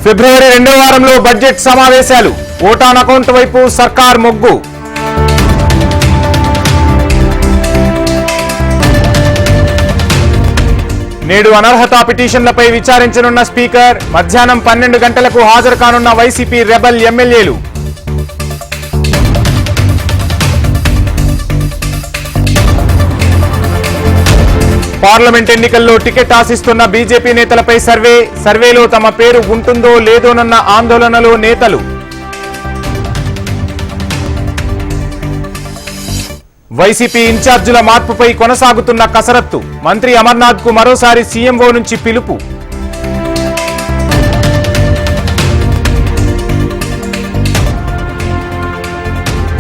ఫిబ్రవరి 2వ వారంలో బడ్జెట్ సమావేశాలు. ఓటాన్ అకౌంట్ వైపు సర్కార్ మొగ్గు. నేడు అనర్హత పిటిషన్లపై విచారించనున్న స్పీకర్. మధ్యాహ్నం 12 గంటలకు హాజరు కానున్న వైసీపీ రెబల్ ఎమ్మెల్యేలు. పార్లమెంట్ ఎన్నికల్లో టికెట్ ఆశిస్తున్న బీజేపీ నేతలపై సర్వేలో తమ పేరు ఉంటుందో లేదోనన్న ఆందోళనలో నేతలు. వైసీపీ ఇన్ఛార్జీల మార్పుపై కొనసాగుతున్న కసరత్తు. మంత్రి అమర్నాథ్ కు మరోసారి సీఎంఓ నుంచి పిలుపు.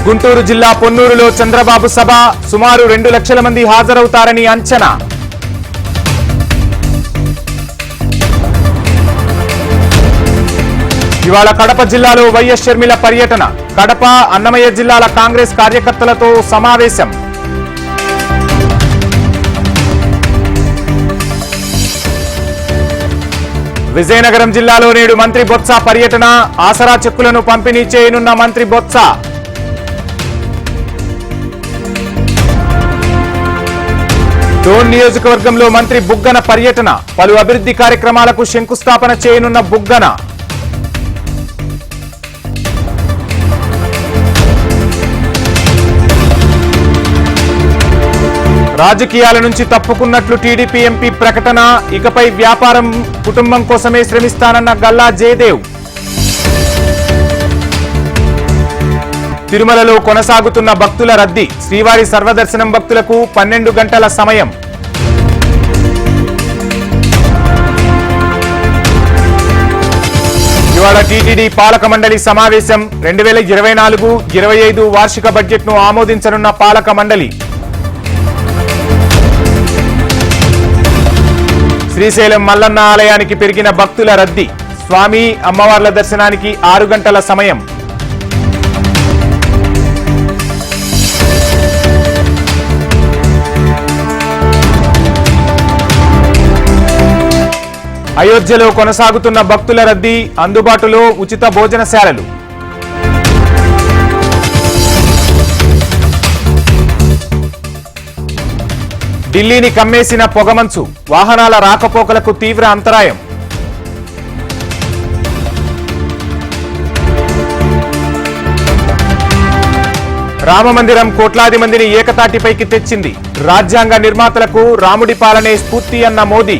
గుంటూరు జిల్లా పొన్నూరులో చంద్రబాబు సభ. సుమారు 2 లక్షల మంది హాజరవుతారని అంచనా. ఇవాళ కడప జిల్లాలో వైఎస్ షర్మిల పర్యటన. కడప, అన్నమయ్య జిల్లాల కాంగ్రెస్ కార్యకర్తలతో సమావేశం. విజయనగరం జిల్లాలో నేడు మంత్రి బొత్స పర్యటన. ఆసరా చెక్కులను పంపిణీ చేయనున్న మంత్రి బొత్స. డోన్ నియోజకవర్గంలో మంత్రి బుగ్గన పర్యటన. పలు అభివృద్ధి కార్యక్రమాలకు శంకుస్థాపన చేయనున్న బుగ్గన. రాజకీయాల నుంచి తప్పుకున్నట్లు టీడీపీ ఎంపీ ప్రకటన. ఇకపై వ్యాపారం, కుటుంబం కోసమే శ్రమిస్తానన్న గల్లా జయదేవ్. తిరుమలలో కొనసాగుతున్న భక్తుల రద్దీ. శ్రీవారి సర్వదర్శనం భక్తులకు 12 గంటల సమయం. ఇవాళ టీటీడీ పాలక మండలి సమావేశం. 2024-25 వార్షిక బడ్జెట్ ను ఆమోదించనున్న పాలక మండలి. శ్రీశైలం మల్లన్న ఆలయానికి పెరిగిన భక్తుల రద్దీ. స్వామి, అమ్మవార్ల దర్శనానికి 6 గంటల సమయం. అయోధ్యలో కొనసాగుతున్న భక్తుల రద్దీ. అందుబాటులో ఉచిత భోజనశాలలు. ఢిల్లీని కమ్మేసిన పొగమంచు. వాహనాల రాకపోకలకు తీవ్ర అంతరాయం. రామమందిరం కోట్లాది మందిని ఏకతాటిపైకి తెచ్చింది. రాజ్యాంగ నిర్మాతలకు రాముడి పాలనే స్ఫూర్తి అన్న మోదీ.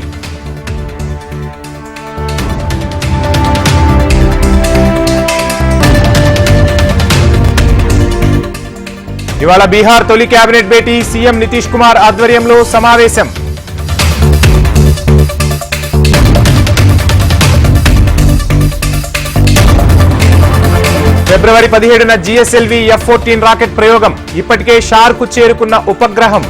ఇవాళ బీహార్ తొలి కేబినెట్ భేటీ. సీఎం నితీష్ కుమార్ ఆధ్వర్యంలో సమావేశం. ఫిబ్రవరి 17న జిఎస్ఎల్వి F-14 రాకెట్ ప్రయోగం. ఇప్పటికే షార్కు చేరుకున్న ఉపగ్రహం.